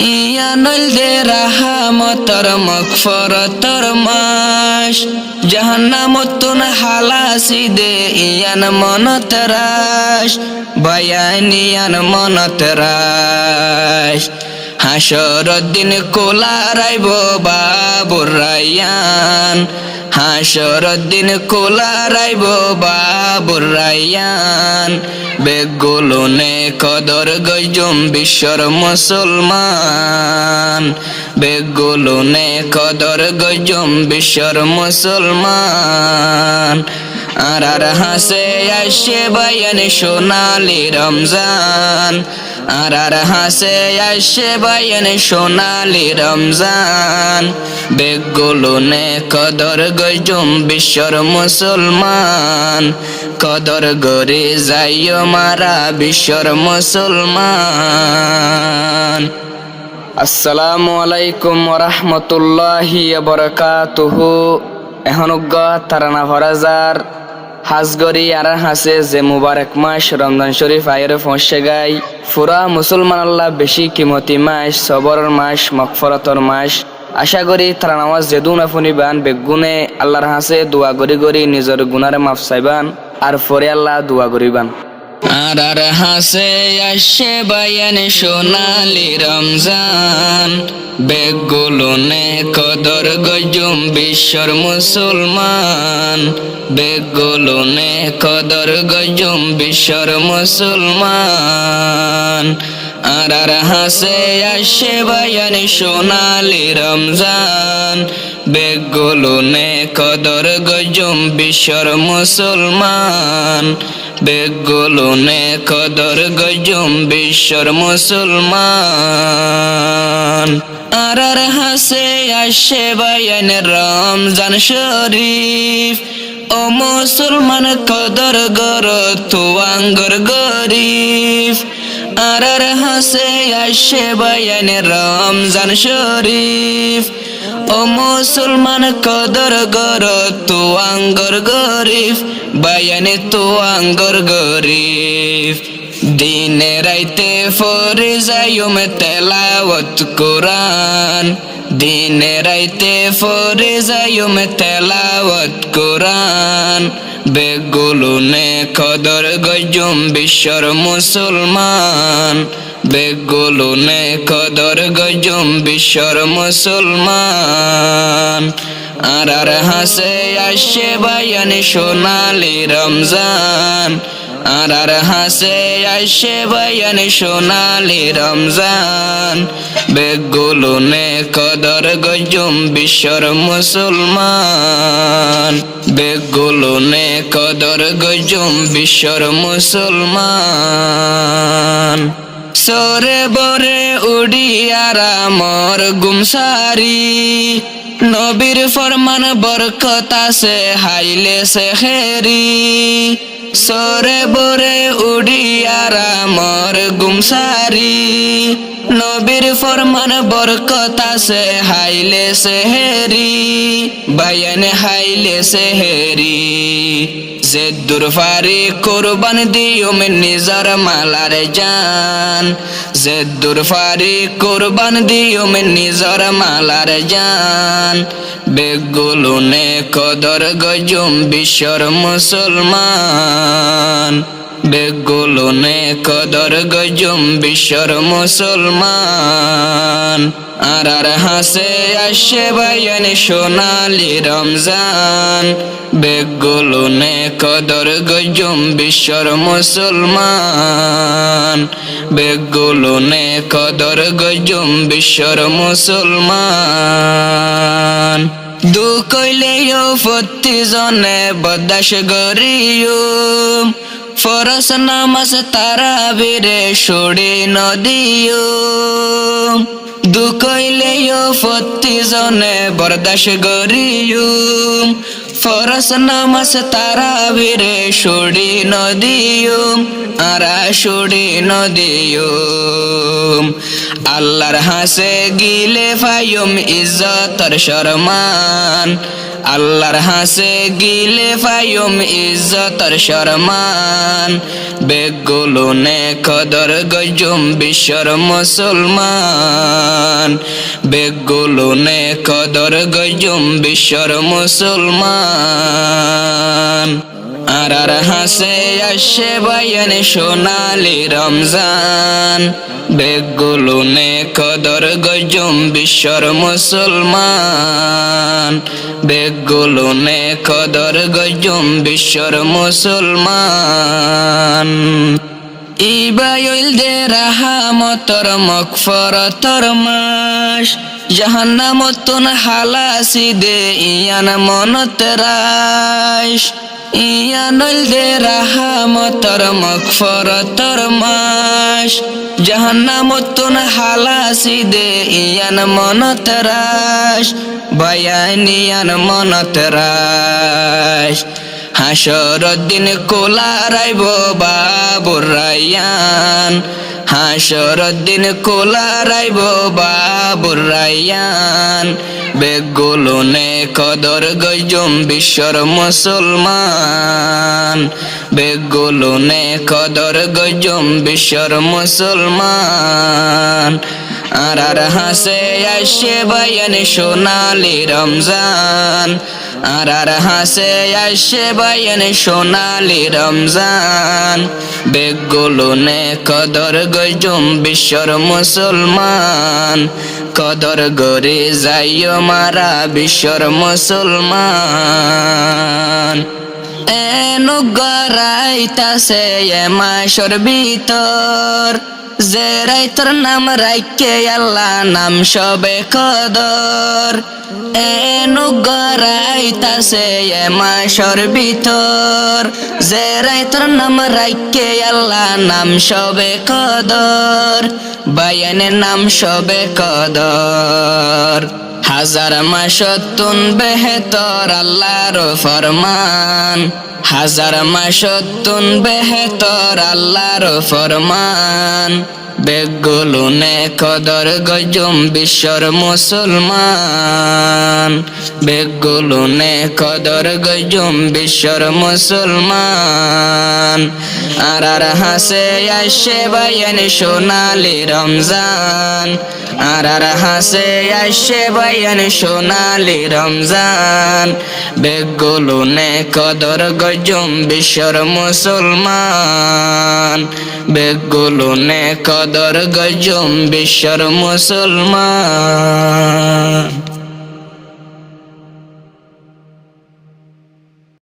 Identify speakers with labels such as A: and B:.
A: ইয়া নইল দে রাহামতর মগফরতর মাস জাহান্নামতুন হালাসি দে ইয়ান মনত রাস বয়ানিয়ান মনত রাস হাসরদ দিন কোলা রাইব বাবুর রায়ান হাসরদ দিন কোলা রাইব বাবুর রায়ান বেগুলো নে কদর গজুম বিশ্বর মুসলমান বেগুলো নে কদর গজুম বিশ্বর মুসলমান আর হাসে আসে বয়ান সোনালি রমজান আর হাসে আসে বয়ান সোনালি রমজান বেগুলো নে কদর গজুম বিশ্বর মুসলমান কদর গরে যাইও মারা বিশ্বর মুসলমান। আসসালামু আলাইকুম ওয়া রাহমাতুল্লাহি ওয়া বারাকাতুহু। এখন তারানা ভরাজার হাজগরি আর হাসে যে মুবারক মাস রমজান শরীফ আয়ের পৌঁছে গাই ফুরা মুসলমান আল্লাহ বেশি কিমতি মাস সবরের মাস মগফরতর মাস আশা করি তারা নামাজ যেদুন আপনি বান বেগুনে আল্লাহর হাসে দোয়া গরি গরি নিজের গুনার মাফ চাইবান আর পরে আল্লাহ দোয়া করিবান। আর হাসে আসে বয়ান সোনালি রমজান বেগুলো নে কদর গজুম বিশ্বর মুসলমান বেগুলো নে কদর গজুম বিশ্বর মুসলমান আর হাসে আসে বয়ান সোনালি রমজান বেগুলো নে কদর গজুম বিশ্বর মুসলমান বেগুলো নে কদর গজুম বিশ্বর মুসলমান আর হাসে আসে বয়ান রমজান শরীফ ও মুসলমান কদর গর তুয়াঙ্গর গরিফ আর হাসে আসে বয়ান রমজান শরীফ ও মুসলমান কদর গর তুয়াঙ্গর গরিফ বয়ানে তুয়াঙ্গর গরিফ দিনে রাইতে ফরে যাইম তেলাওয়াত কোরআন দিনে রাইতে ফরে যাইম তেলাওয়াত কোরআন বেগুলো নে কদর গজুম বিশ্বর মুসলমান বেগুলো নে কদর গজুম বিশ্বর মুসলমান আর হাসে আসে বয়ান সোনালি রমজান আর হাসে আসে বয়ান সোনালি রমজান বেগুলো নে কদর গজুম বিশ্বর মুসলমান বেগুলো নে কদর গজুম বিশ্বর মুসলমান সরে বরে উড়িয়ারা মর গুমসারি নবীর ফরমান বরকত আছে হাইলে সেহেরি সরে বরে উড়িয়ারা মর গুমসারি নবীর ফরমান বরকত আছে হাইলে সেহেরি বয়ান হাইলে সেহেরি যে দুরফারি কোরবান দিওম নিজর মালার জান যে দুরফারি কোরবান দিওম নিজর মালার জান বেগুলো নে কদর গজুম বিশ্বর মুসলমান বেগুলো নে কদর গজুম বিশ্বর মুসলমান আর হাসে আসে বয়ান সোনালি রমজান বেগুলো নে কদর গজুম বিশ্বর মুসলমান বেগুলো নে কদর গজুম বিশ্বর মুসলমান দু কইলেও প্রতি জনে বদাস গরিও ফরস নামাজ তারাবিরে সড়ে নদিও দু কইলেও প্রতি জনে বরদাস গরিও ফরস নামাজ তারাবিরে সড়ে নদিও আরা সড়ে নদিও আল্লাহর হাসে গিলে ফায়ুম ইজ্জতর শরমান আল্লাহর হাসে গিলে ফায়ুম ইজ্জতর শরমান বেগুলো নে কদর গজুম বিশ্বর মুসলমান বেগুলো নে কদর গজুম বিশ্বর মুসলমান আর হাসে আসে বায়ান সোনালি রমজান বেগুলো নে কদর গজুম বিশ্বর মুসলমান বেগুলো নে কদর গজুম বিশ্বর মুসলমান ইবাইল দে রাহামতর মগফরতর মাস জাহান্নামতুন হালাসি দে ইয়ান মনত রাইস ইয়ানুল দে রাহামতর মগফরতর মাস জাহান্নামতুন হালাসি দে ইয়ান মনত রাইস বায়ানিয়ান মনত রাইস হাসরদ দিন কোলা রাইব বাবুর রায়ান হাসরদ দিন কোলা রাইব বাবুর রায়ান বেগুলো নে কদর গজুম বিশ্বর মুসলমান বেগুলো নে কদর গজুম বিশ্বর মুসলমান আর হাসে আসে বায়ান সোনালি রমজান আর হাসে আসে বায়ান সোনালি রমজান বেগুলো নে কদর গজুম বিশ্বর মুসলমান কদর গরে যাইও মারা বিশ্বর মুসলমান এনুগরাইতাছে এ মাসর ভিতর যে রাইতর নাম রাইকে আল্লাহ নাম সবে কদর এনুগরাইতাছে এ মাসর ভিতর যে রাইতর নাম রাইকে আল্লাহ নাম সবে কদর বায়ানের নাম সবে কদর হাজার মাসতুন বেহতর আল্লাহর ফরমান হাজার মাসতুন বেহতর আল্লাহর ফরমান বেগুলো নে কদর গজুম বিশ্বর মুসলমান বেগুলো নে কদর গজুম বিশ্বর মুসলমান আর হাসে আসে বায়ান সোনালি রমজান আর হাসে আসে বায়ান সোনালি রমজান বেগুলো নে কদর গজুম বিশ্বর মুসলমান বেগুলো নে কদর গজুম বিশ্বর মুসলমান।